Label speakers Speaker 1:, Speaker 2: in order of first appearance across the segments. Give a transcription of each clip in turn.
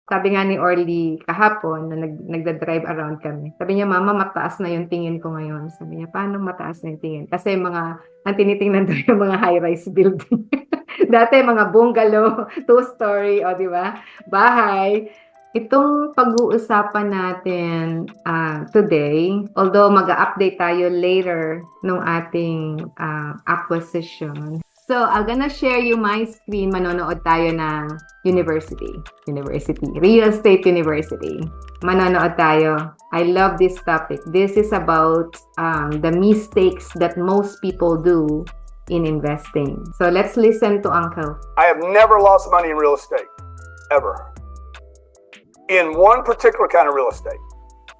Speaker 1: Sabi nga ni Orly kahapon na nagda-drive around kami. Sabi niya, Mama, mataas na yung tingin ko ngayon. Sabi niya, paano mataas na yung tingin? Kasi ang tinitingnan doon yung mga high-rise building. Dati mga bungalow, two-story, o di ba? Bahay. Itong pag-uusapan natin today, although mag-update tayo later nung ating acquisition. So, I'm gonna share you my screen. Manonood tayo ng real estate university. Manonood tayo. I love this topic. This is about the mistakes that most people do in investing. So, let's listen to Uncle.
Speaker 2: I have never lost money in real estate, ever. In one particular kind of real estate,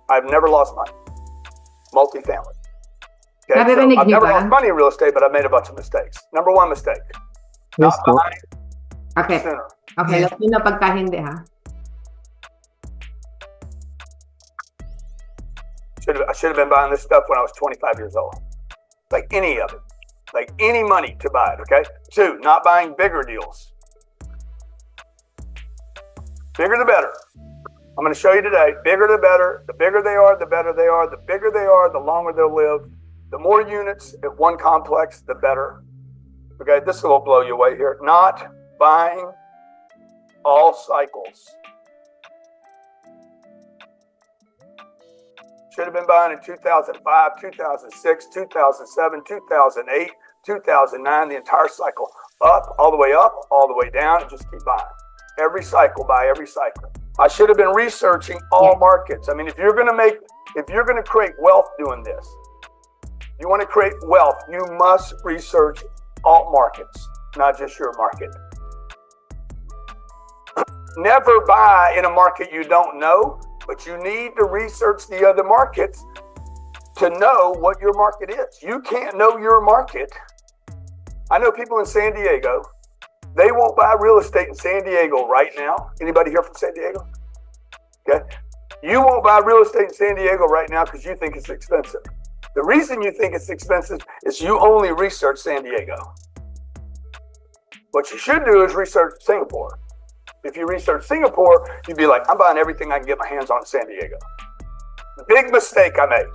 Speaker 2: I've never lost money. Multifamily. Okay, so I've never lost money in real estate, but I've made a bunch of mistakes. Number one mistake. Not buying sooner.
Speaker 1: Okay, let me know pagka hindi, ha?
Speaker 2: I should have been buying this stuff when I was 25 years old. Like any of it. Like any money to buy it, okay? Two, not buying bigger deals. Bigger the better. I'm going to show you today. Bigger the better. The bigger they are, the better they are. The bigger they are, the longer they'll live. The more units at one complex, the better. Okay, this will blow you away here. Not buying all cycles. Should have been buying in 2005, 2006, 2007, 2008, 2009, the entire cycle. Up, all the way up, all the way down, and just keep buying. Every cycle, buy every cycle. I should have been researching all markets. I mean, if you're going to create wealth doing this, you want to create wealth, you must research all markets, not just your market. Never buy in a market you don't know, but you need to research the other markets to know what your market is. You can't know your market. I know people in San Diego, they won't buy real estate in San Diego right now. Anybody here from San Diego? Okay. You won't buy real estate in San Diego right now because you think it's expensive. The reason you think it's expensive is you only research San Diego. What you should do is research Singapore. If you research Singapore, you'd be like, I'm buying everything I can get my hands on in San Diego. The big mistake I made.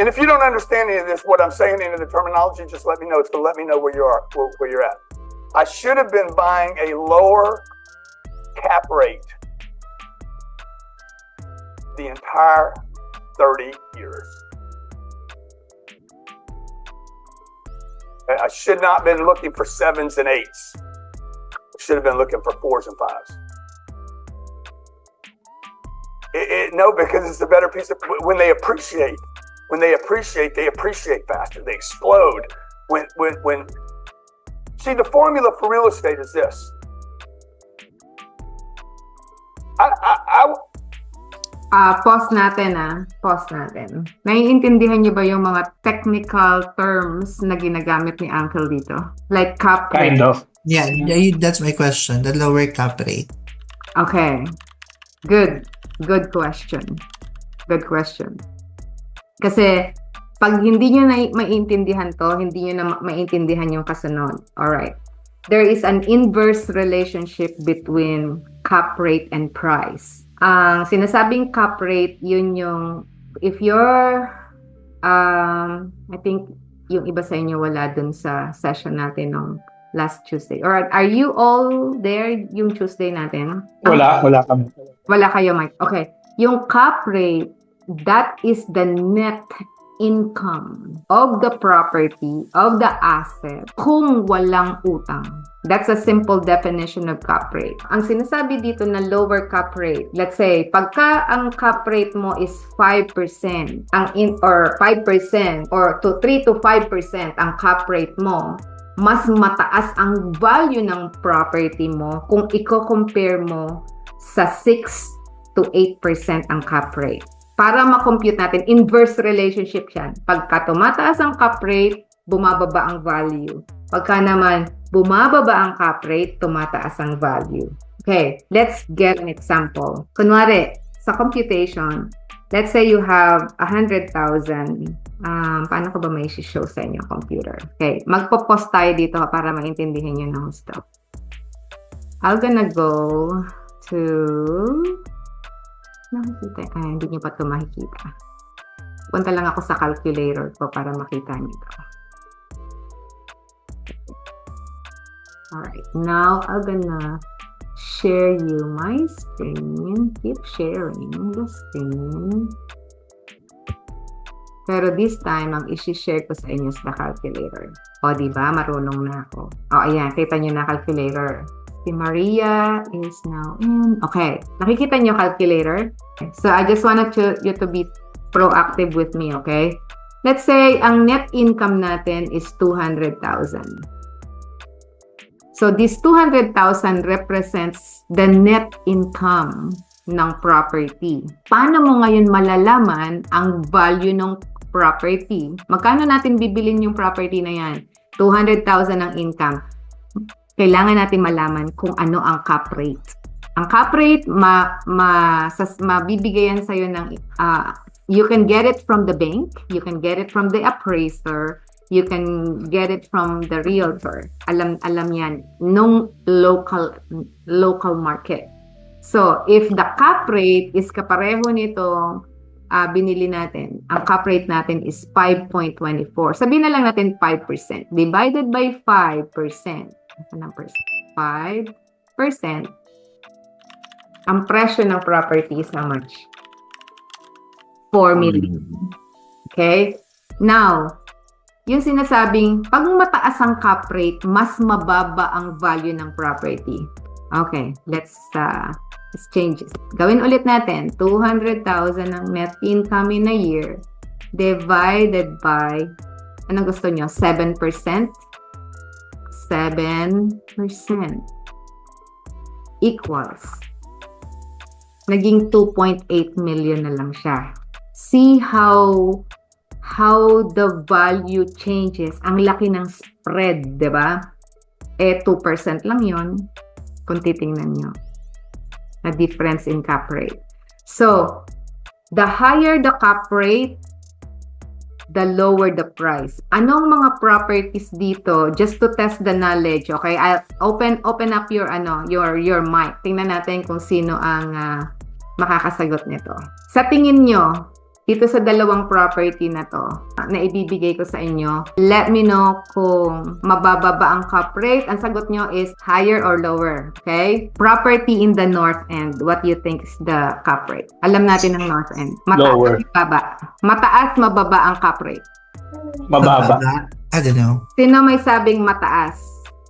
Speaker 2: And if you don't understand any of this, what I'm saying, any of the terminology, just let me know. It's going to let me know where you are, where you're at. I should have been buying a lower cap rate the entire 30 years. I should not have been looking for 7s and 8s. I should have been looking for 4s and 5s. No, because it's a better piece of, when they appreciate, they appreciate faster. They explode. See, the formula for real estate is this.
Speaker 1: Pause natin. Naiintindihan niyo ba yung mga technical terms na ginagamit ni Uncle dito? Like cap rate?
Speaker 3: Kind of.
Speaker 4: Yeah, that's my question. The lower cap rate.
Speaker 1: Okay. Good question. Kasi pag hindi nyo na maintindihan to, hindi nyo na maintindihan yung kasunod. Alright. There is an inverse relationship between cap rate and price. Ang sinasabing cap rate, yun yung, if you're, I think yung iba sa inyo wala dun sa session natin nung last Tuesday. Or are you all there yung Tuesday natin?
Speaker 3: Wala kami.
Speaker 1: Wala kayo, Mike. Okay. Yung cap rate, that is the net income of the property, of the asset, kung walang utang. That's a simple definition of cap rate. Ang sinasabi dito na lower cap rate, let's say, pagka ang cap rate mo is 5%, or 5%, or to 3 to 5% ang cap rate mo, mas mataas ang value ng property mo kung i-compare mo sa 6 to 8% ang cap rate. Para ma-compute natin, inverse relationship yan. Pagka tumataas ang cap rate, bumababa ang value. Pagka naman bumababa ang cap rate, tumataas ang value. Okay, let's get an example. Kunwari, sa computation, let's say you have 100,000. Paano ko ba may show sa inyo computer? Okay, magpo-pause tayo dito para maintindihan nyo ng stuff. I'm gonna go to Nakikita. Ay, hindi nyo pa ito makikita. Punta lang ako sa calculator ko para makita nyo ito. Alright, now I'm gonna share you my screen. Keep sharing the screen. Pero this time, ang isi-share ko sa inyo is the calculator. O, diba? Marunong na ako. O, ayan. Kita nyo na calculator. Si Maria is now in. Okay. Nakikita nyo calculator? So, I just wanted you to be proactive with me, okay? Let's say, ang net income natin is 200,000. So, this 200,000 represents the net income ng property. Paano mo ngayon malalaman ang value ng property? Magkano natin bibilin yung property na yan? 200,000 ang income. Kailangan natin malaman kung ano ang cap rate. Ang cap rate, mabibigayan sa'yo ng, you can get it from the bank, you can get it from the appraiser, you can get it from the realtor. Alam yan, nung local market. So, if the cap rate is kapareho nito, binili natin, ang cap rate natin is 5.24. Sabihin na lang natin 5%. Divided by 5%. Anong percent? 5%. Ang presyo ng property is how much? 4 million. Okay? Now, yung sinasabing, pag mataas ang cap rate, mas mababa ang value ng property. Okay, let's change it. Gawin ulit natin. 200,000 ang net income in a year divided by, anong gusto nyo? 7%? 7% equals. Naging 2.8 million na lang siya. See how the value changes. Ang laki ng spread, di ba? 2% lang yon kung titingnan nyo. Na difference in cap rate. So, the higher the cap rate, the lower the price. Anong mga properties dito? Just to test the knowledge, okay? I'll open up your mic. Tingnan natin kung sino ang makakasagot nito. Sa tingin nyo, dito sa dalawang property na to, na ibibigay ko sa inyo, let me know kung mababa ba ang cap rate. Ang sagot nyo is higher or lower. Okay? Property in the North End. What do you think is the cap rate? Alam natin ang North End. Mataas
Speaker 3: Lower.
Speaker 1: mababa. Mataas, mababa ang cap rate.
Speaker 3: Mababa.
Speaker 4: I don't know.
Speaker 1: Sino may sabing mataas?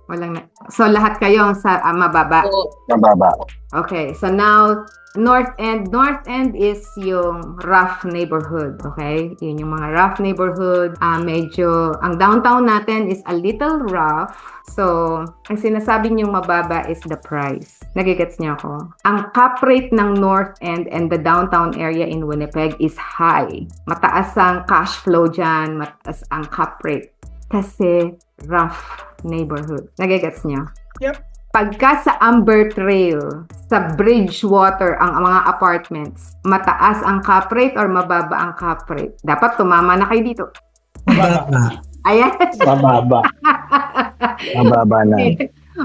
Speaker 1: Walang so, lahat kayo sa mababa.
Speaker 3: Mababa.
Speaker 1: Okay, so now, North End is yung rough neighborhood, okay? Yun yung mga rough neighborhood. Medyo, ang downtown natin is a little rough. So, ang sinasabi niyong mababa is the price. Nagigets niyo ako? Ang cap rate ng North End and the downtown area in Winnipeg is high. Mataas ang cash flow dyan, mataas ang cap rate. Kasi rough neighborhood. Nagigets niyo?
Speaker 3: Yep.
Speaker 1: Pagka sa Amber Trail, sa Bridgewater, ang mga apartments, mataas ang cap rate or mababa ang cap rate? Dapat tumama na kayo dito.
Speaker 4: Mababa.
Speaker 1: Ayan.
Speaker 3: Mababa. Mababa na.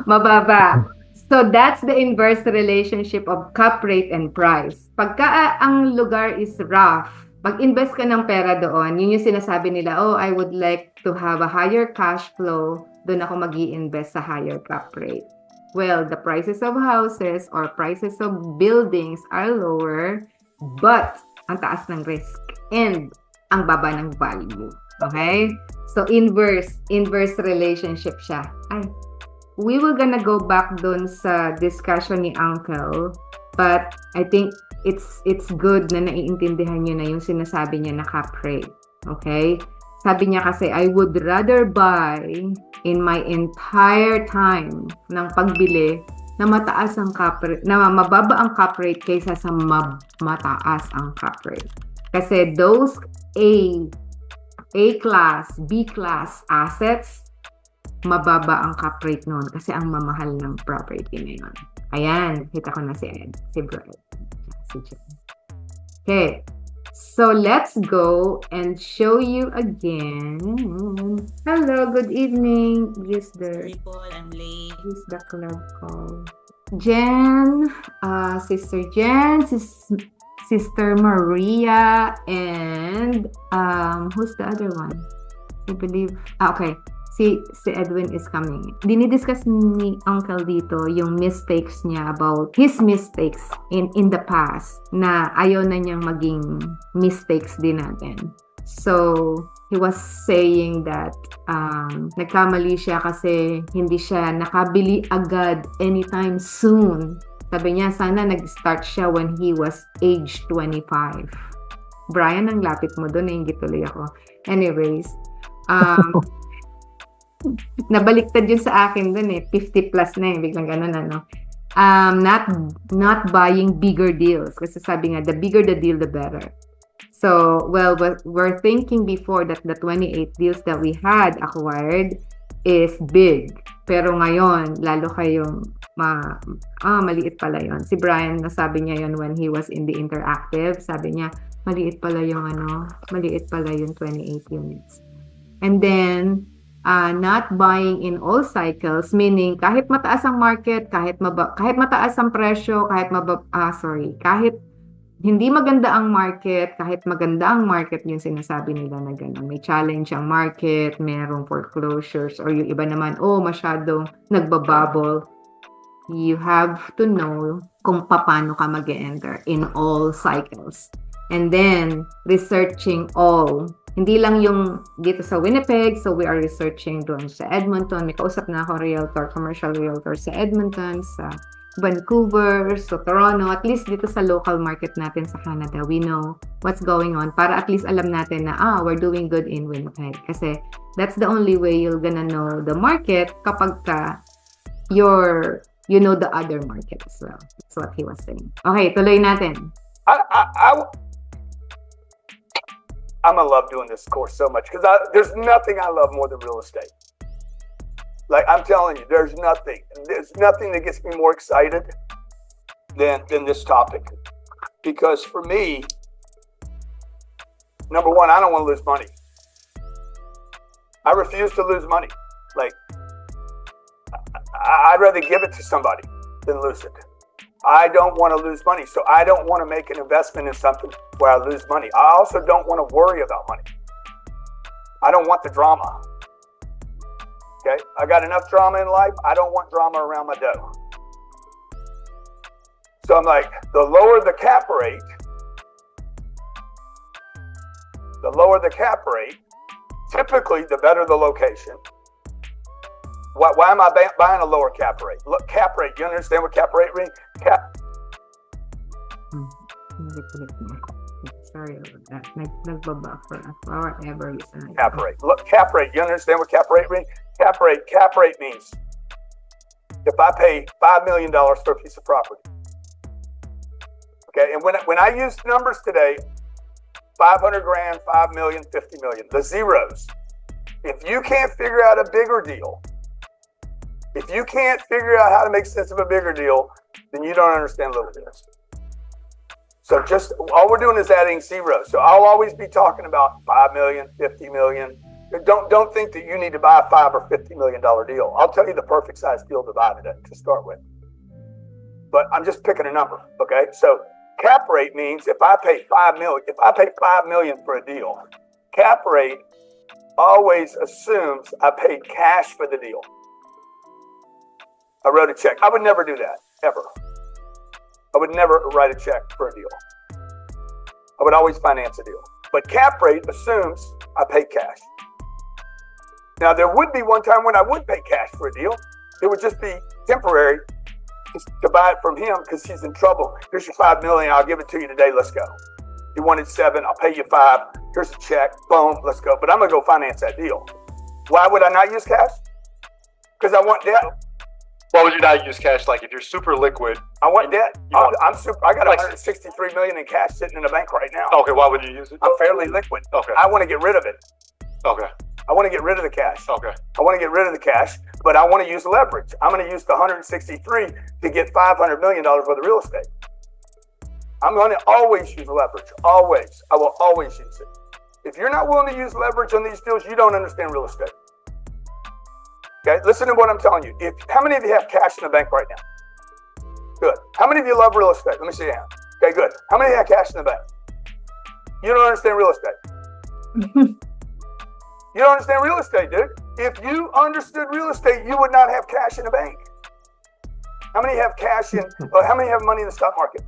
Speaker 1: Mababa. So that's the inverse relationship of cap rate and price. Pagka ang lugar is rough, mag-invest ka ng pera doon, yun yung sinasabi nila, oh, I would like to have a higher cash flow, doon ako mag-i-invest sa higher cap rate. Well, the prices of houses or prices of buildings are lower, but ang taas ng risk and ang baba ng value. Okay? So, inverse relationship siya. We were gonna go back dun sa discussion ni Uncle, but I think it's good na naiintindihan nyo na yung sinasabi niya na cap rate. Okay? Sabi niya kasi, I would rather buy in my entire time ng pagbili na mataas ang cap rate, na mababa ang cap rate kaysa sa mataas ang cap rate. Kasi those A class, B class assets, mababa ang cap rate noon kasi ang mamahal ng property na yun. Ayan, kita ko na si Ed, si Brad, si Jen. Okay. So let's go and show you again. Hello, good evening. Use the club call. Jen, Sister Jen, Sister Maria, and who's the other one? I believe, okay, si Edwin is coming. Dinidiscuss ni Uncle dito yung mistakes niya about his mistakes in the past na ayaw na niyang maging mistakes din natin. So, he was saying that nagkamali siya kasi hindi siya nakabili agad anytime soon. Sabi niya, sana nag-start siya when he was age 25. Brian, ang lapit mo doon, nainggit tuloy ako. Anyways, nabaliktad yun sa akin doon 50 plus na biglang ganun ano. Not buying bigger deals. Kasi sabi nga, the bigger the deal, the better. So, well, we're thinking before that the 28 deals that we had acquired is big. Pero ngayon, lalo kayong maliit pala yon. Si Brian, nasabi niya yon when he was in the interactive. Sabi niya, maliit pala yung maliit pala yung 28 units. And then, not buying in all cycles, meaning kahit mataas ang market, kahit mataas ang presyo, kahit hindi maganda ang market, kahit maganda ang market, yung sinasabi nila na gano'n. May challenge ang market, merong foreclosures, or yung iba naman, masyadong nagbabubble. You have to know kung paano ka mag-enter in all cycles. And then, researching all. Hindi lang yung dito sa Winnipeg, so we are researching doon sa Edmonton. May kausap na ako commercial realtor sa Edmonton, sa Vancouver, so Toronto, at least dito sa local market natin sa Canada, we know what's going on para at least alam natin na we're doing good in Winnipeg. Kasi that's the only way you're gonna know the market kapag you know the other market as well. That's what he was saying. Okay, tuloy natin.
Speaker 2: I'm gonna love doing this course so much because there's nothing I love more than real estate. Like, I'm telling you, there's nothing that gets me more excited than this topic. Because for me, number one, I don't want to lose money. I refuse to lose money. Like, I'd rather give it to somebody than lose it. I don't want to lose money. So I don't want to make an investment in something where I lose money. I also don't want to worry about money. I don't want the drama. Okay, I got enough drama in life. I don't want drama around my dough. So I'm like, the lower the cap rate, typically the better the location. Why am I buying a lower cap rate? Look, cap rate, you understand what cap rate means?
Speaker 1: Sorry about that. Nagbabuffer for whatever reason.
Speaker 2: Cap rate. Look, cap rate, you understand what cap rate means? Cap rate means if I pay $5 million for a piece of property. Okay, and when I use numbers today, 500 grand, 5 million, 50 million, the zeros. If you can't figure out a bigger deal, if you can't figure out how to make sense of a bigger deal, then you don't understand little deals. So just all we're doing is adding zeros. So I'll always be talking about 5 million, 50 million. Don't think that you need to buy a $5 or $50 million deal. I'll tell you the perfect size deal to buy today to start with. But I'm just picking a number, okay? So cap rate means if I pay $5 million for a deal, cap rate always assumes I paid cash for the deal. I wrote a check. I would never do that, ever. I would never write a check for a deal. I would always finance a deal. But cap rate assumes I pay cash. Now, there would be one time when I would pay cash for a deal. It would just be temporary to buy it from him because he's in trouble. Here's your $5 million. I'll give it to you today. Let's go. You wanted $7. I'll pay you $5. Here's a check. Boom. Let's go. But I'm going to go finance that deal. Why would I not use cash? Because I want debt.
Speaker 5: Why would you not use cash? Like if you're super liquid,
Speaker 2: I want debt. I got $163 million in cash sitting in the bank right now.
Speaker 5: Okay, why would you use it?
Speaker 2: I'm fairly liquid.
Speaker 5: Okay.
Speaker 2: I want to get rid of it.
Speaker 5: Okay.
Speaker 2: I want to get rid of the cash.
Speaker 5: Okay.
Speaker 2: I want to get rid of the cash, but I want to use leverage. I'm going to use the 163 to get $500 million worth of real estate. I'm going to always use leverage. Always. I will always use it. If you're not willing to use leverage on these deals, you don't understand real estate. Okay, listen to what I'm telling you. How many of you have cash in the bank right now? Good. How many of you love real estate? Let me see your hand. Okay, good. How many have cash in the bank? You don't understand real estate. You don't understand real estate, dude. If you understood real estate, you would not have cash in the bank. How many have cash in, how many have money in the stock market?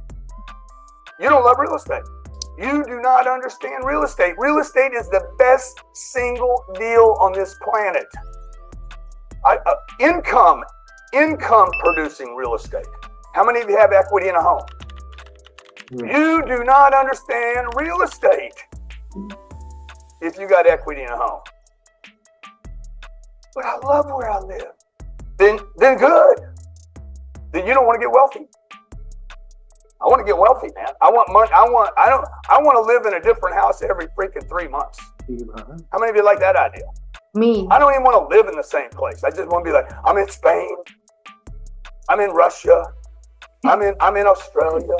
Speaker 2: You don't love real estate. You do not understand real estate. Real estate is the best single deal on this planet. Income producing real estate. How many of you have equity in a home? You do not understand real estate if you got equity in a home. But I love where I live. Then good. Then you don't want to get wealthy. I want to get wealthy, man. I want money. I want to live in a different house every freaking 3 months. How many of you like that idea?
Speaker 1: Me.
Speaker 2: I don't even want to live in the same place. I just want to be like, I'm in Spain. I'm in Russia. I'm in Australia.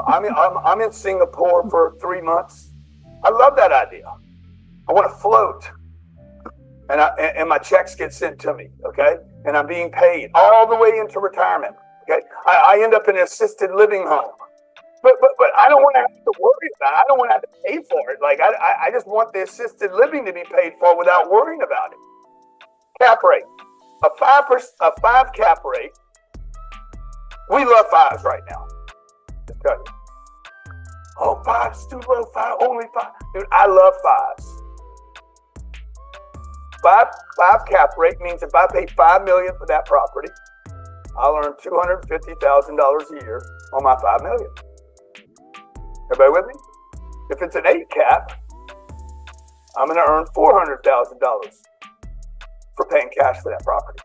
Speaker 2: I'm in Singapore for 3 months. I love that idea. I want to float, and my checks get sent to me, okay? And I'm being paid all the way into retirement, okay? I end up in an assisted living home, but I don't want to have to worry about it. I don't want to have to pay for it. Like I just want the assisted living to be paid for without worrying about it. Cap rate, a 5 cap rate. We love 5s right now. Just tell you. Oh, 5's too low. 5, only 5. Dude, I love 5s. 5 cap rate means if I pay $5 million for that property, I'll earn $250,000 a year on my $5 million. Everybody with me? If it's an 8 cap, I'm going to earn $400,000 for paying cash for that property.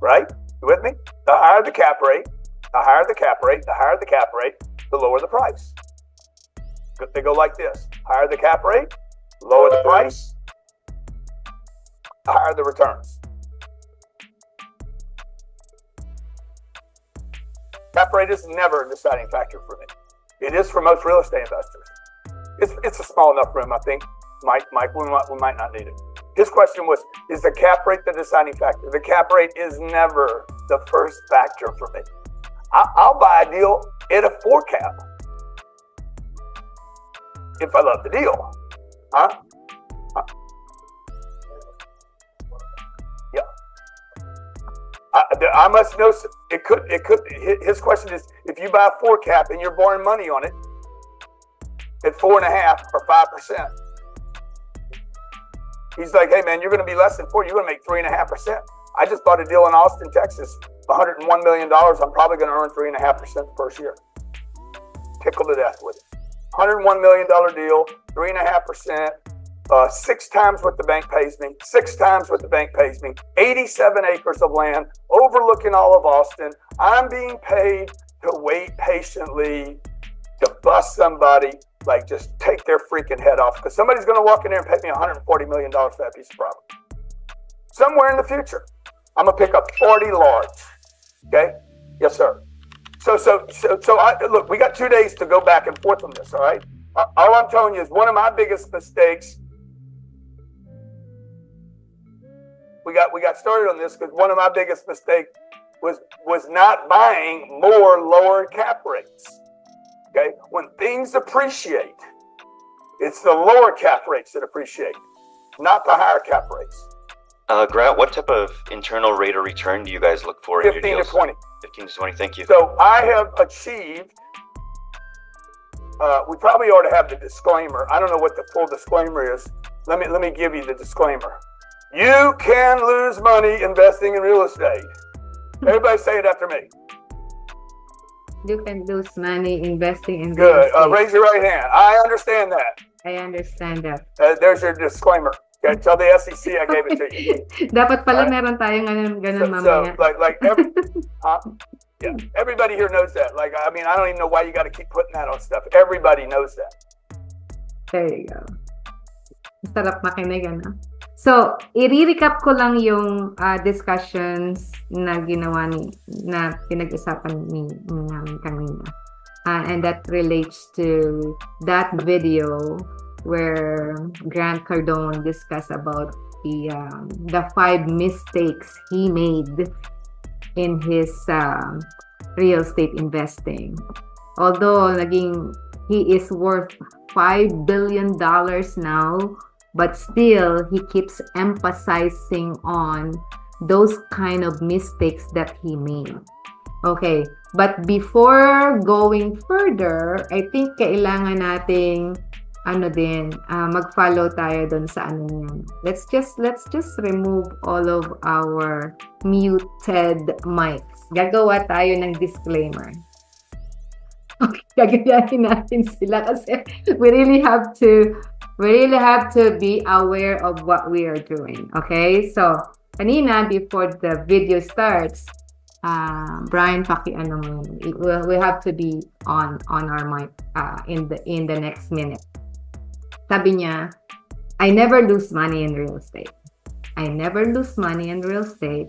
Speaker 2: Right? You with me? The higher the cap rate, the lower the price. They go like this. Higher the cap rate, lower the price, higher the returns. Cap rate is never a deciding factor for me. It is for most real estate investors. It's a small enough room, I think. Mike, we might not need it. His question was, is the cap rate the deciding factor? The cap rate is never the first factor for me. I'll buy a deal at a 4 cap if I love the deal. Yeah. I must know. It could. His question is, if you buy a 4 cap and you're borrowing money on it at 4.5% or 5%, he's like, hey man, you're going to be less than 4. You're going to make 3.5%. I just bought a deal in Austin, Texas, $101 million. I'm probably going to earn 3.5% the first year. Tickled to death with it. $101 million deal, 3.5%, 6 times what the bank pays me, 6 times what the bank pays me, 87 acres of land, overlooking all of Austin. I'm being paid to wait patiently to bust somebody, like just take their freaking head off, because somebody's going to walk in there and pay me $140 million for that piece of property. Somewhere in the future, I'm going to pick up 40 large. Okay? Yes, sir. So look, we got 2 days to go back and forth on this, all right? All I'm telling you is one of my biggest mistakes. We got started on this because one of my biggest mistakes was not buying more lower cap rates. Okay? When things appreciate, it's the lower cap rates that appreciate, not the higher cap rates.
Speaker 6: Grant, what type of internal rate of return do you guys look for in your
Speaker 2: 15
Speaker 6: deals?
Speaker 2: to 20.
Speaker 6: 15 to 20, thank you.
Speaker 2: So I have achieved, we probably ought to have the disclaimer. I don't know what the full disclaimer is. Let me give you the disclaimer. You can lose money investing in real estate. Everybody say it after me.
Speaker 1: You can lose money investing in real
Speaker 2: Good.
Speaker 1: estate.
Speaker 2: Raise your right hand. I understand that.
Speaker 1: I understand that.
Speaker 2: There's your disclaimer. Okay, tell the SEC I gave it to you.
Speaker 1: Dapat pala meron tayong ganun mamaya.
Speaker 2: Yeah, everybody here knows that. Like, I mean, I don't even know why you got to keep putting that on stuff. Everybody knows that.
Speaker 1: There you go. Sarap makinig, ano? So, i-recap ko lang yung discussions na ginawa na pinag-usapan namin kanina. And that relates to that video where Grant Cardone discussed about the 5 mistakes he made in his real estate investing. Although he is worth $5 billion now, but still he keeps emphasizing on those kind of mistakes that he made. Okay, but before going further, I think kailangan nating mag-follow tayo dun sa niyan. Let's just remove all of our muted mics. Gagawa tayo ng disclaimer. Okay, gagayahin natin sila kasi we really have to be aware of what we are doing. Okay? So, kanina before the video starts, Brian, we have to be on our mic in the next minute. Sabi niya, I never lose money in real estate. I never lose money in real estate.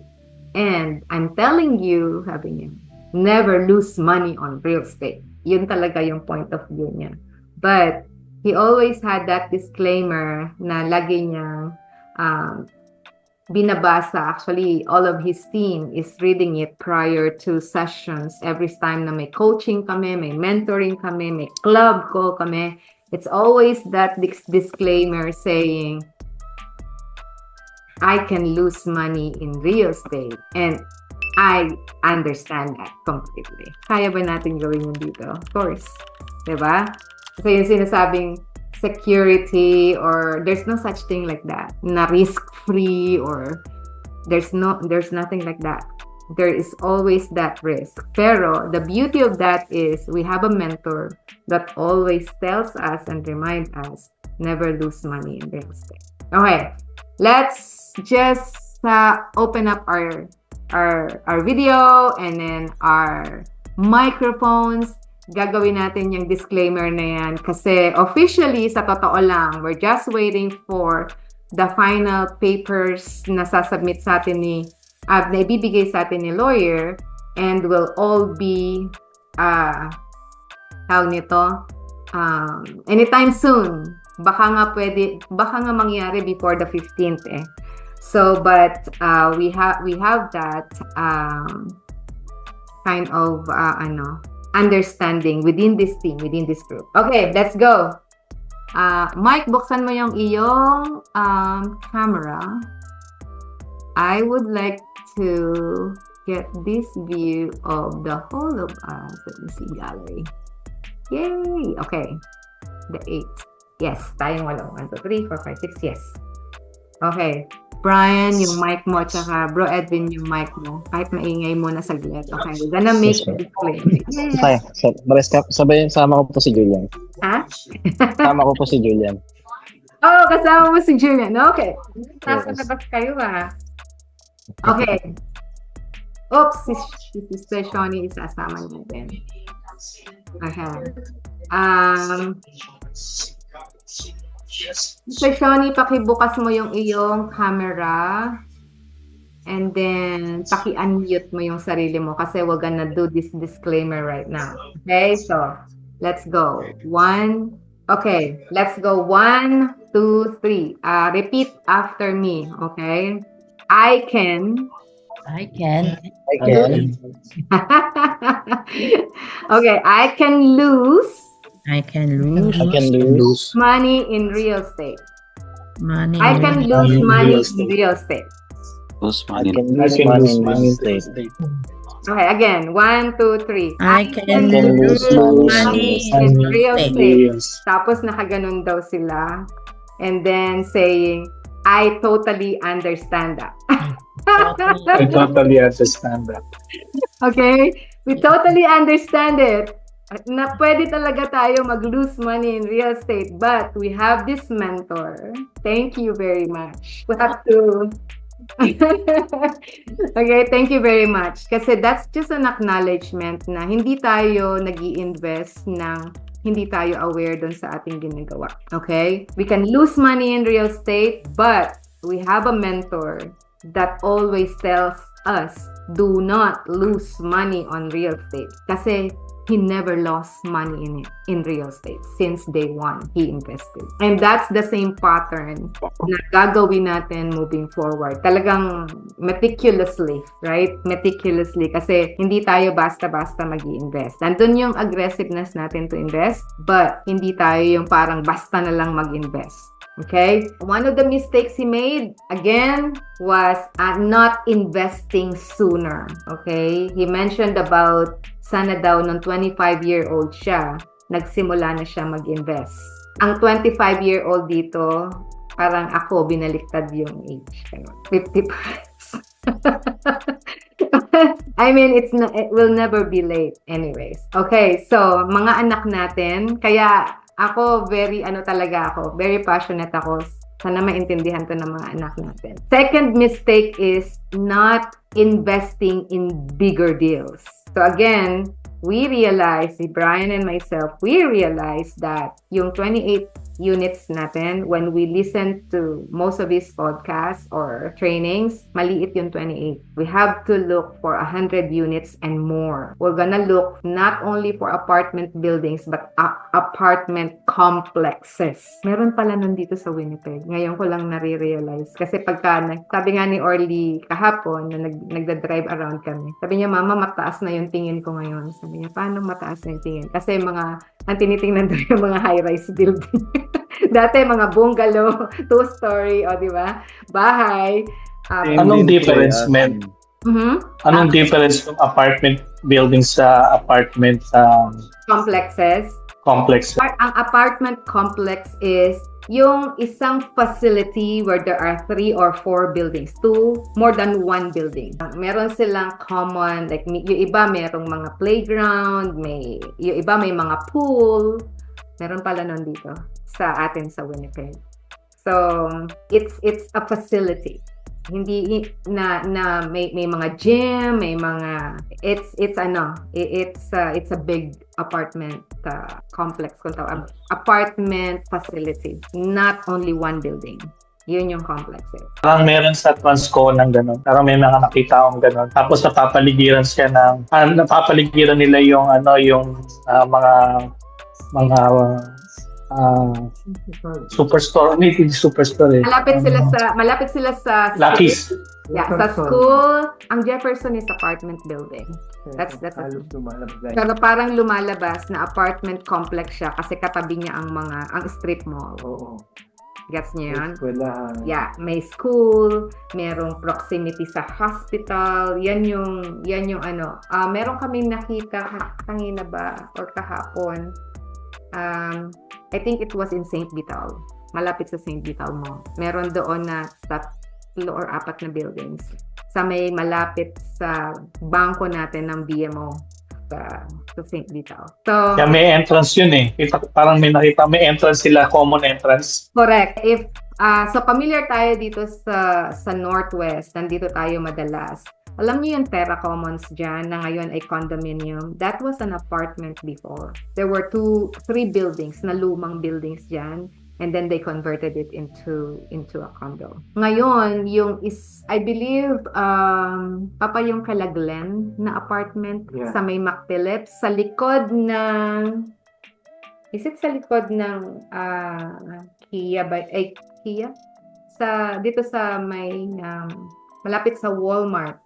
Speaker 1: And I'm telling you, sabi niya, never lose money on real estate. Yun talaga yung point of view niya. But he always had that disclaimer na lagi niyang binabasa. Actually, all of his team is reading it prior to sessions. Every time na may coaching kami, may mentoring kami, may club call kami, it's always that disclaimer saying, I can lose money in real estate. And I understand that completely. Kaya ba natin gawin yun dito? Of course. Diba? Kasi yung sinasabing security or there's no such thing like that. Na risk-free or there's nothing like that. There is always that risk. Pero the beauty of that is we have a mentor that always tells us and reminds us never lose money in real estate. Okay, let's just open up our video and then our microphones. Gagawin natin yung disclaimer na yan kasi officially, sa totoo lang, we're just waiting for the final papers na sasubmit sa atin na ibibigay sa atin ni lawyer and will all be anytime soon. Baka nga mangyari before the 15th eh. So but we have that kind of understanding within this team, within this group. Okay, let's go. Mike, buksan mo yung iyong camera. I would like to get this view of the whole of us. Let me see gallery. Yay! Okay. The 8. Yes. Tayong 8. 1, 2, 3, 4, 5, 6. Yes. Okay. Brian, yung mic mo, tsaka Bro Edwin, yung mic mo. Kahit maingay mo na saglit. Okay. We're gonna make a display.
Speaker 3: Okay. Sabay, sama ko po si Julian.
Speaker 1: Ha?
Speaker 3: Sama ko po si Julian.
Speaker 1: Oh, kasama mo si Julian. Okay. Nasa labas kayo Okay. Oops, si Sister Shawnee is asama niya din. Okay. Sister Shawnee, pakibukas mo yung iyong camera and then paki-unmute mo yung sarili mo kasi we're gonna do this disclaimer right now. Okay, so let's go. Okay, let's go. 1, 2, 3. Repeat after me, okay? I can. Okay, I can lose money in real estate. I can lose money in real estate.
Speaker 3: I can lose money in real estate.
Speaker 1: Okay, again. 1, 2, 3.
Speaker 7: I can lose money
Speaker 1: in real estate.
Speaker 3: Yes.
Speaker 1: Tapos nakaganon daw sila. And then saying, I totally understand that.
Speaker 3: I totally understand that.
Speaker 1: Okay? We totally understand it. Na pwede talaga tayo mag-lose money in real estate. But we have this mentor. Thank you very much. We have to... Okay, thank you very much. Kasi that's just an acknowledgement na hindi tayo nag-i-invest ng hindi tayo aware dun sa ating ginagawa. Okay? We can lose money in real estate, but we have a mentor that always tells us, do not lose money on real estate. Kasi he never lost money in it, in real estate. Since day one, he invested. And that's the same pattern na gagawin natin moving forward. Talagang meticulously, right? Meticulously. Kasi hindi tayo basta-basta mag-i-invest. Nandun yung aggressiveness natin to invest, but hindi tayo yung parang basta na lang mag-invest. Okay? One of the mistakes he made, again, was not investing sooner. Okay? He mentioned about sana daw nung 25-year-old siya, nagsimula na siya mag-invest. Ang 25-year-old dito, parang ako, binaliktad yung age. 50 I mean, it will never be late anyways. Okay, so mga anak natin, kaya ako very passionate ako. Sana maintindihan to ng mga anak natin. Second mistake is not investing in bigger deals. So again, we realized, si Brian and myself, we realized that yung 28 units natin, when we listen to most of his podcasts or trainings, maliit yung 28. We have to look for 100 units and more. We're gonna look not only for apartment buildings, but apartment complexes. Meron pala nun dito sa Winnipeg. Ngayon ko lang nare-realize. Kasi sabi nga ni Orly kahapon, na nagda-drive around kami. Sabi niya, Mama, mataas na yung tingin ko ngayon. Sabi niya, paano mataas na yung tingin? Kasi ang tinitingnan doon yung mga high-rise building. Dati mga bungalow, 2-story, di ba? Bahay.
Speaker 8: Anong difference, Ma'am? Anong difference ng apartment building sa apartment
Speaker 1: complexes?
Speaker 8: Complex.
Speaker 1: Ang apartment complex is yung isang facility where there are 3 or 4 buildings, more than 1 building. Meron silang common, like yung iba merong mga playground, yung iba may mga pool. Meron pala nun dito sa atin sa Winnipeg. So, it's a facility. Hindi na may mga gym, may mga it's a big apartment complex kung tawag. Apartment facility, not only 1 building. Yun yung complex.
Speaker 8: Parang meron sa Transco ng gano'n. Parang may mga nakita akong gano'n. Tapos napapaligiran nila yung mga superstore. Hindi superstore eh.
Speaker 1: Malapit sila sa
Speaker 8: Lucky's.
Speaker 1: Yeah, sa school. Ang Jefferson is apartment building. That's pero parang lumalabas na apartment complex siya kasi katabi niya ang strip mall.
Speaker 9: Oo.
Speaker 1: Gets niyo yun?
Speaker 9: Eskwelahan.
Speaker 1: Yeah, may school, merong proximity sa hospital. Yan yung meron kaming nakita kanina ba or kahapon. I think it was in St. Vital. Malapit sa St. Vital Mall. Meron doon na 3 or 4 na buildings. Sa may malapit sa bangko natin ng BMO sa St. Vital. So,
Speaker 8: yeah, may entrance yun eh. Parang may entrance sila, common entrance.
Speaker 1: Correct. So familiar tayo dito sa Northwest, nandito tayo madalas. Alam niyo yung Terra Commons dyan na ngayon ay condominium. That was an apartment before. There were 3 buildings na lumang buildings dyan. And then they converted it into a condo. Ngayon, I believe, yung Kalaglen na apartment sa may McPhillips, sa likod ng, is it sa likod ng Kia? Dito sa may, malapit sa Walmart,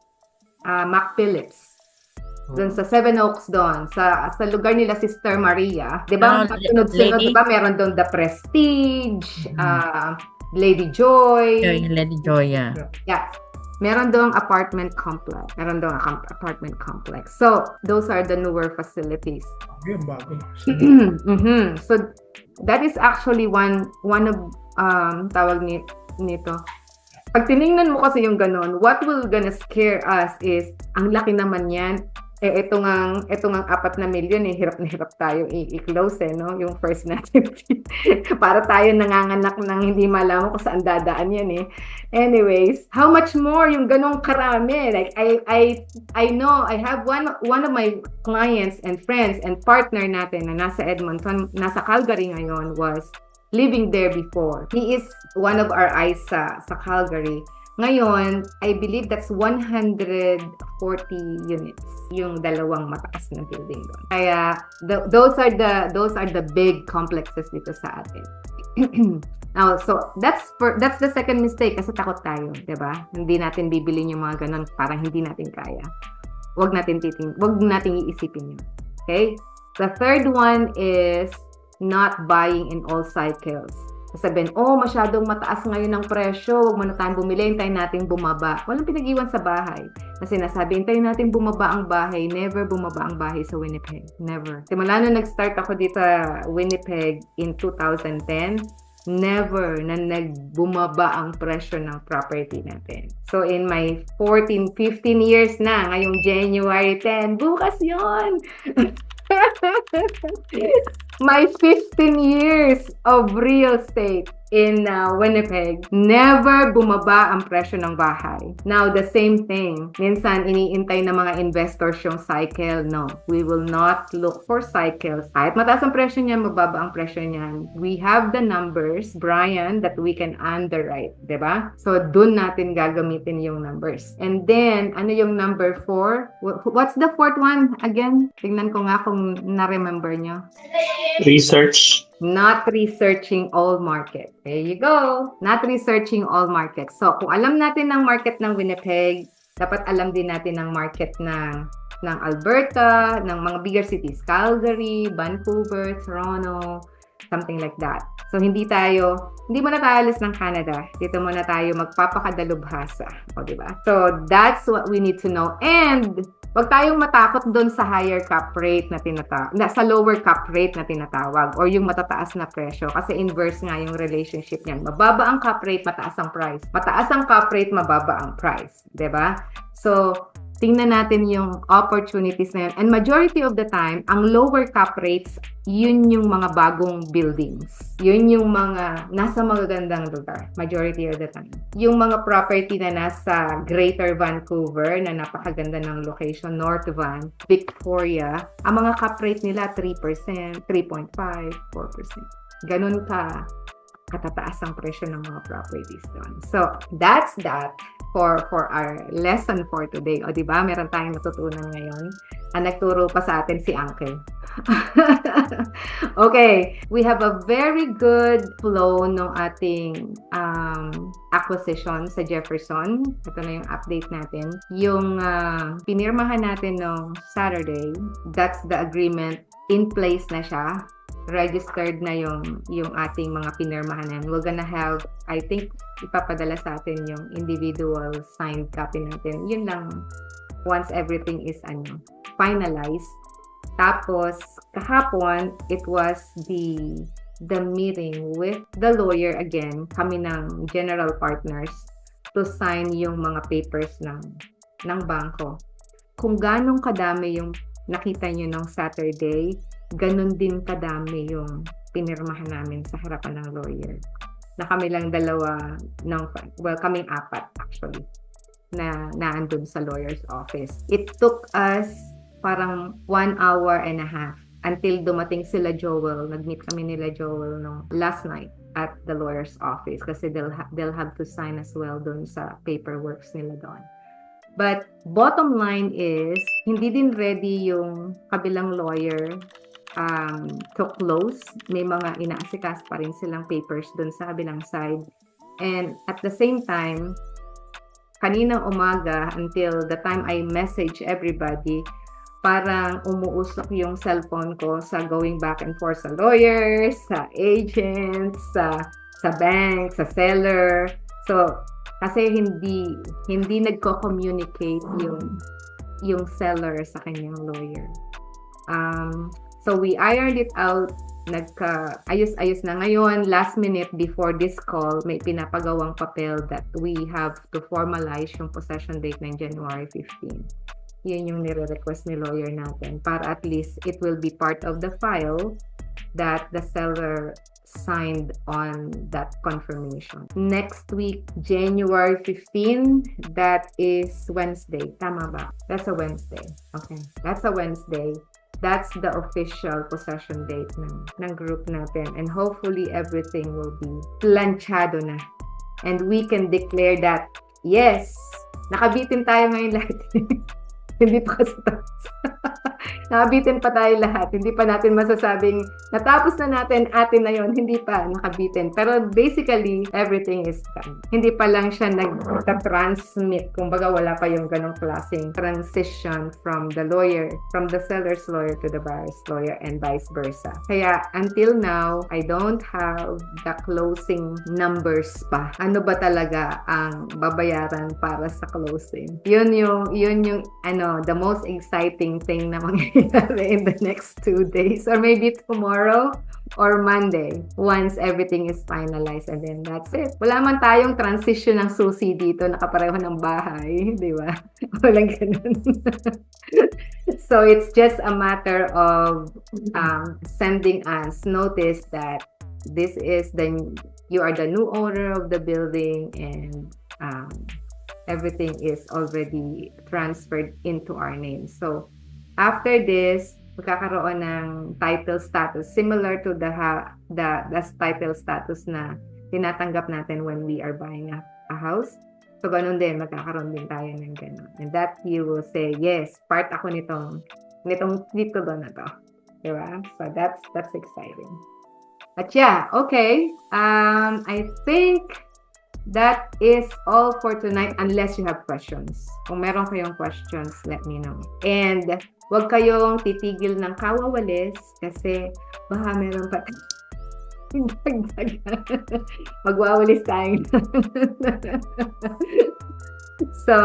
Speaker 1: McPhillips. Doon sa Seven Oaks doon, sa lugar nila Sister Maria. 'Di ba? Sunod-sunod, 'di ba? Meron doon The Prestige, Lady Joy.
Speaker 7: Lady Joy, yeah.
Speaker 1: Yeah. Meron doon apartment complex. So, those are the newer facilities. So, that is actually one of tawag nito. Pag tiningnan mo kasi yung ganon, what will gonna scare us is, ang laki naman yan. Ito ngang 4 na milyon, hirap na hirap tayo i-close no? Yung first natin. Para tayo nanganganak ng hindi malaman kung saan dadaan yan Anyways, how much more yung ganong karami? Like, I know, I have one of my clients and friends and partner natin na nasa Edmonton, nasa Calgary ngayon, was living there before. He is one of our eyes sa Calgary. Ngayon, I believe that's 140 units yung dalawang mataas na building doon. Kaya those are the big complexes dito sa atin. Now, so that's the second mistake kasi takot tayo, 'di ba? Hindi natin bibilin yung mga ganun, parang hindi natin kaya. Wag natin iisipin yun. Okay? The third one is not buying in all cycles. Sabihin, masyadong mataas ngayon ang presyo, wag mo na tayong bumili, hintayin natin bumaba. Walang pinag-iwan sa bahay. Kasi nasabi, hintayin natin bumaba ang bahay. Never bumaba ang bahay sa Winnipeg. Never. Simula nung nag-start ako dito sa Winnipeg in 2010, never na nagbumaba ang presyo ng property natin. So in my 15 years na, ngayong January 10, bukas yon. My 15 years of real estate in Winnipeg, never bumaba ang presyo ng bahay. Now, the same thing. Minsan, iniintay ng mga investors yung cycle. No, we will not look for cycles. Kahit mataas ang presyo niyan, mababa ang presyo niyan. We have the numbers, Brian, that we can underwrite. Diba? So, dun natin gagamitin yung numbers. And then, ano yung number 4? What's the fourth one? Again, tingnan ko nga kung na-remember nyo.
Speaker 8: Research.
Speaker 1: Not researching all market. There you go. Not researching all markets. So, kung alam natin ng market ng Winnipeg, dapat alam din natin ng market ng Alberta, ng mga bigger cities, Calgary, Vancouver, Toronto, something like that. So, hindi mo na tayo alis ng Canada. Dito muna tayo magpapakadalubhasa. O, diba? So, that's what we need to know. And, wag tayong matakot doon sa higher cap rate na sa lower cap rate na tinatawag or yung matataas na presyo kasi inverse nga yung relationship niyan. Mababa ang cap rate, mataas ang price. Mataas ang cap rate, mababa ang price. 'Di ba? So, tingnan natin yung opportunities na yun. And majority of the time, ang lower cap rates, yun yung mga bagong buildings. Yun yung mga nasa magagandang lugar. Majority of the time. Yung mga property na nasa Greater Vancouver, na napakaganda ng location, North Van, Victoria, ang mga cap rate nila 3%, 3.5%, 4%. Ganun katataas ang presyo ng mga properties doon. So, that's that for our lesson for today. O, di ba? Meron tayong natutunan ngayon. Ang nagturo pa sa atin si Uncle. Okay. We have a very good flow ng ating acquisition sa Jefferson. Ito na yung update natin. Yung pinirmahan natin nung Saturday, that's the agreement. In place na siya. Registered na yung ating mga pinirmahan. We're gonna have, I think, ipapadala sa atin yung individual signed copy natin. Yun lang, once everything is finalized. Tapos, kahapon, it was the meeting with the lawyer again, kami ng general partners, to sign yung mga papers ng bangko. Kung ganong kadami yung nakita nyo nung Saturday, ganun din kadami yung pinirmahan namin sa harapan ng lawyer. Na kami lang kaming 4 actually, na naandun sa lawyer's office. It took us parang 1.5 hours until dumating sila Joel. Nag-meet kami nila Joel last night at the lawyer's office kasi they'll have to sign as well dun sa paperworks nila doon. But bottom line is, hindi din ready yung kabilang lawyer to close. May mga inaasikas pa rin silang papers dun sa kabilang side. And at the same time, kaninang umaga until the time I message everybody, parang umuusok yung cellphone ko sa going back and forth sa lawyers, sa agents, sa bank, sa seller. So, kasi hindi nagko-communicate yung seller sa kanyang lawyer. So we ironed it out, ayos-ayos na ngayon. Last minute before this call, may pinapagawang papel that we have to formalize yung possession date ng January 15. Yun yung nire-request ni lawyer natin para at least it will be part of the file that the seller signed on that confirmation. Next week, January 15, that is Wednesday. Tama ba? That's a Wednesday. Okay. That's a Wednesday. That's the official possession date ng group natin. And hopefully, everything will be planchado na. And we can declare that Yes, nakabitin tayo ngayon lahat. Hindi pa kasi tapos. Nakabitin pa tayo lahat. Hindi pa natin masasabing natapos na natin, atin na yon. Hindi pa nakabitin. Pero basically, everything is done. Hindi pa lang siya nag-transmit. Kumbaga wala pa yung ganong klaseng transition from the seller's lawyer to the buyer's lawyer and vice versa. Kaya until now, I don't have the closing numbers pa. Ano ba talaga ang babayaran para sa closing? Yun yung the most exciting thing na mangyayari in the next 2 days or maybe tomorrow or Monday once everything is finalized, and then that's it. Wala man tayong transition ng susi dito, nakapareho ng bahay, di ba? Walang ganun. So it's just a matter of sending us notice that you are the new owner of the building, and everything is already transferred into our name. So, after this, magkakaroon ng title status similar to the title status na tinatanggap natin when we are buying a house. So, ganun din, magkakaroon din tayo ng ganun. And that you will say, yes, part ako nitong título na to. Diba? So, that's exciting. At yeah, okay. I think that is all for tonight unless you have questions. Kung meron kayong questions, let me know. And huwag kayong titigil ng kawawalis kasi baka meron pa magwawalis tayo. So,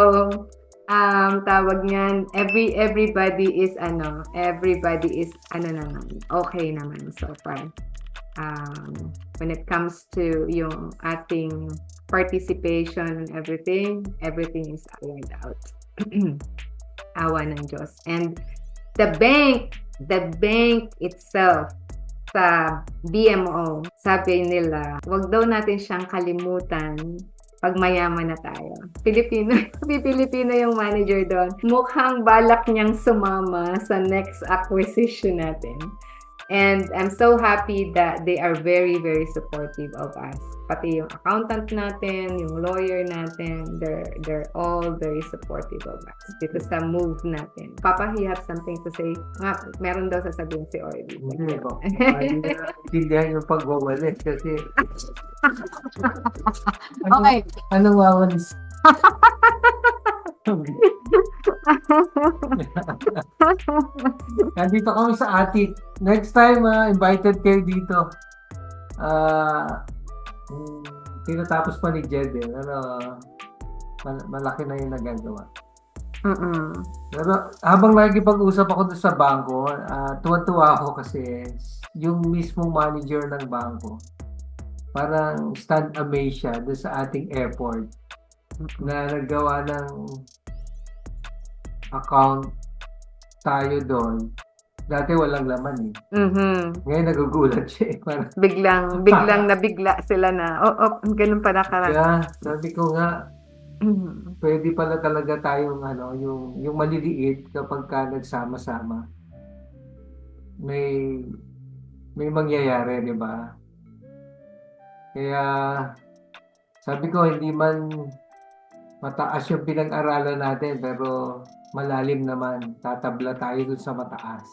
Speaker 1: tawag niyan, everybody is naman, okay naman so far. When it comes to yung ating participation and everything is ironed out. Awa ng Diyos. And the bank itself sa BMO, sabi nila, wag daw natin siyang kalimutan pag mayaman na tayo. Pilipino yung manager doon. Mukhang balak niyang sumama sa next acquisition natin. And I'm so happy that they are very, very supportive of us. Pati yung accountant natin, yung lawyer natin, they're all very supportive of us dito sa move natin. Papa, you have something to say? Meron daw sasabihin si Orly.
Speaker 9: Hindi ko. Hindi na intindihan yung pagwawalis kasi
Speaker 1: Okay.
Speaker 9: anong wawalis? Nandito kami sa attic. Next time, invited kayo dito. Tinatapos pa ni Jed eh. Malaki na yung nagagawa. Pero habang nakikipag-usap ako doon sa bangko, tuwa-tuwa ako kasi yung mismong manager ng bangko, parang stand amazed siya doon sa ating airport na naggawa ng account tayo doon. Dati walang laman eh. Ngayon nagugulat siya eh. Parang,
Speaker 1: Biglang nabigla sila na, ganun pa nakaraan.
Speaker 9: yeah, sabi ko nga, pwede pala talaga tayong yung maliliit kapag ka nagsama-sama. May mangyayari, di ba? Kaya sabi ko, hindi man mataas yung pinag-aralan natin, pero malalim naman. Tatabla tayo dun sa mataas.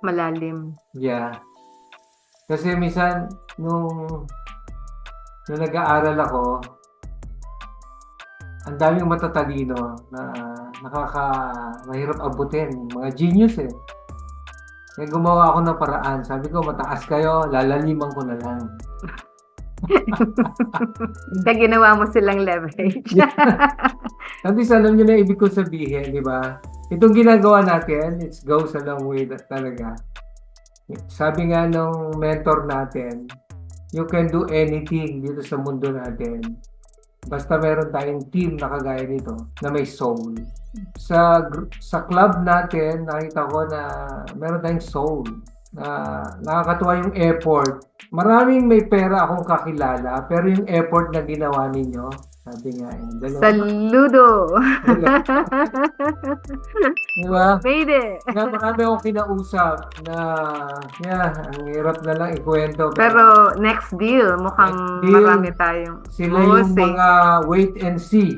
Speaker 1: Malalim.
Speaker 9: Yeah. Kasi minsan, nung nag-aaral ako, ang daming matatalino na mahirap abutin. Mga genius eh. Kaya gumawa ako ng paraan. Sabi ko, mataas kayo, lalaliman ko na lang.
Speaker 1: Kaya ginawa mo silang leverage.
Speaker 9: At least alam nyo na ibig ko sabihin, di ba? Itong ginagawa natin, it goes a long way talaga. Sabi nga nung mentor natin, you can do anything dito sa mundo natin. Basta meron tayong team na kagaya nito, na may soul. Sa club natin, nakita ko na meron tayong soul. Nakakatuwa yung effort. Maraming may pera akong kakilala, pero yung effort na ginawa ninyo, Sabi nga, dalawa.
Speaker 1: Saludo!
Speaker 9: Di ba?
Speaker 1: Made it!
Speaker 9: Nga marami akong kinausap na, ang hirap na lang ikwento.
Speaker 1: Pero next deal, mukhang
Speaker 9: Next deal,
Speaker 1: marami tayong
Speaker 9: Sila yung
Speaker 1: say.
Speaker 9: mga wait and see.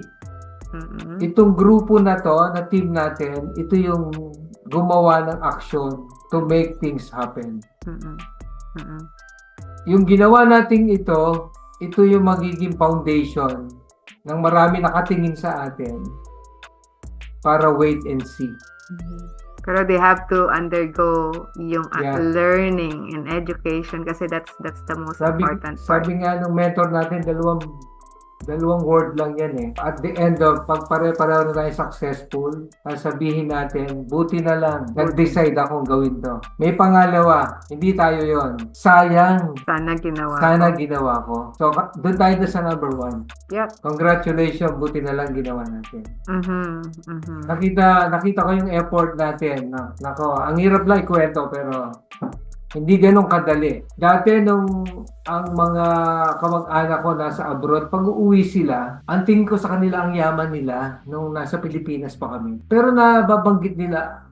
Speaker 1: Mm-mm.
Speaker 9: Itong grupo na to, na team natin, ito yung gumawa ng action to make things happen.
Speaker 1: Mm-mm. Mm-mm.
Speaker 9: Yung ginawa nating ito yung magiging foundation ng marami nakatingin sa atin para wait and see.
Speaker 1: Mhm. Pero they have to undergo yung
Speaker 9: Yeah.
Speaker 1: learning and education kasi that's the most important part.
Speaker 9: Sabi nga ng mentor natin, dalawang word lang yan eh. At the end of, pag pare-pareho na tayo successful, sabihin natin, buti na lang, nag-decide akong gawin to. May pangalawa, hindi tayo yon. Sayang,
Speaker 1: Sana ginawa
Speaker 9: sana
Speaker 1: ko.
Speaker 9: ginawa ko. So, doon tayo sa number 1.
Speaker 1: Yep.
Speaker 9: Congratulations, buti na lang ginawa natin.
Speaker 1: Mhm. Mhm.
Speaker 9: Nakita ko yung effort natin. Nako, ang hirap lang ikwento pero hindi ganun kadali. Dati nung ang mga kamag-anak ko nasa abroad, pag uuwi sila, ang tingin ko sa kanila ang yaman nila nung nasa Pilipinas pa kami. Pero nababanggit nila,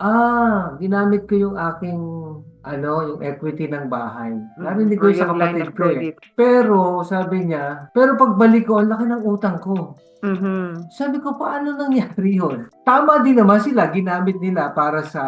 Speaker 9: ginamit ko yung aking yung equity ng bahay. Narinig ko
Speaker 1: Or
Speaker 9: yung sa
Speaker 1: yung line
Speaker 9: kapatid
Speaker 1: of
Speaker 9: ko eh.
Speaker 1: credit.
Speaker 9: Pero sabi niya, pagbalik ko, ang laki ng utang ko.
Speaker 1: Mhm.
Speaker 9: Sabi ko, paano nangyari yun? Tama din naman sila, ginamit nila para sa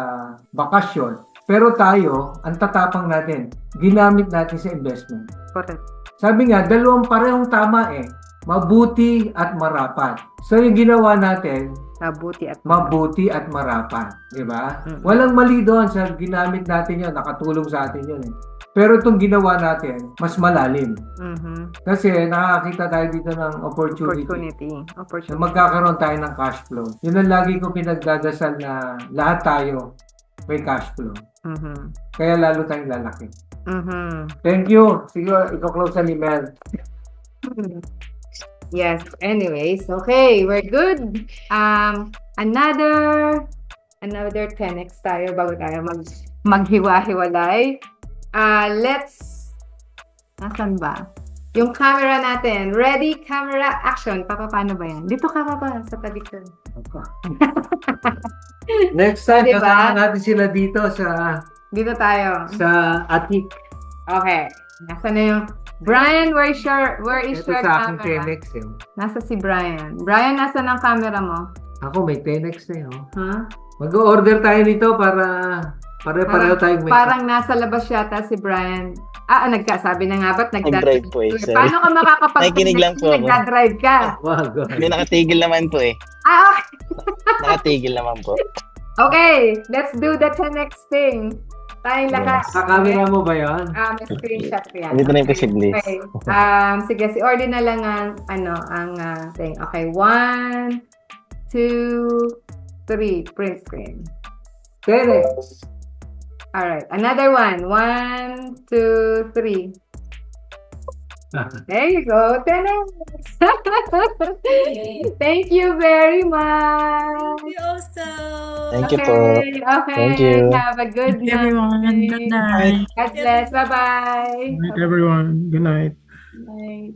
Speaker 9: bakasyon. Pero tayo, ang tatapang natin, ginamit natin sa investment.
Speaker 1: Correct.
Speaker 9: Sabi nga, dalawang parehong tama eh. Mabuti at marapat. So yung ginawa natin,
Speaker 1: Mabuti at
Speaker 9: mabuti at marapat. Di ba?
Speaker 1: Mm.
Speaker 9: Walang mali doon sa ginamit natin yun, nakatulong sa atin yun eh. Pero itong ginawa natin, mas malalim.
Speaker 1: Mhm.
Speaker 9: Kasi nakakita tayo dito ng opportunity.
Speaker 1: Opportunity.
Speaker 9: Na magkakaroon tayo ng cash flow. Yun ang lagi ko pinagdadasal na lahat tayo may cash flow.
Speaker 1: Mhm.
Speaker 9: Kaya lalo tayong lalaki.
Speaker 1: Mhm.
Speaker 9: Thank you. Siguro, i-close na ni Mel.
Speaker 1: Yes. Anyways, okay, we're good. Another 10x tayo bago tayo maghiwa-hiwalay. Nasaan ba? Yung camera natin. Ready, camera, action. Paano ba yan? Dito ka pa sa tabi ko.
Speaker 9: Next time,
Speaker 1: Diba?
Speaker 9: kasama natin sila dito
Speaker 1: Dito tayo.
Speaker 9: sa Atik.
Speaker 1: Okay. Nasaan na yung Brian, where is
Speaker 9: Ito
Speaker 1: your
Speaker 9: sa aking
Speaker 1: camera?
Speaker 9: 10X eh.
Speaker 1: Nasa si Brian. Brian, nasa ng camera mo?
Speaker 9: Ako may 10X na eh.
Speaker 1: Huh?
Speaker 9: Mag-order tayo nito para pare-pareho tayong may
Speaker 1: Parang nasa labas yata si Brian. Nagkasabi na nga ba't
Speaker 3: Nag-drive po eh, sorry.
Speaker 1: Paano ka makakapag-
Speaker 3: Nakikinig lang po ako.
Speaker 1: Nagdadrive ka?
Speaker 9: Wow,
Speaker 3: Hindi, nakatigil naman po eh.
Speaker 1: Okay.
Speaker 3: Nakatigil naman po.
Speaker 1: Okay, let's do the 10x thing. Tayong lahat.
Speaker 3: Yes.
Speaker 9: Kakamera mo ba yan?
Speaker 1: May screenshot ko yan.
Speaker 3: Hindi po na imposible.
Speaker 1: Okay. Sige, si order na lang ang thing. Okay, 1, 2, 3. Print screen.
Speaker 9: 10X.
Speaker 1: Alright, another one. 1, 2, 3. There you go. 10x. Thank you very much.
Speaker 7: You also.
Speaker 3: Thank you po.
Speaker 1: Okay.
Speaker 3: Thank you.
Speaker 1: Have a good
Speaker 7: Thank you, everyone. Good night.
Speaker 1: God bless. Bye-bye.
Speaker 10: Good night, everyone. Good night.
Speaker 1: Bye.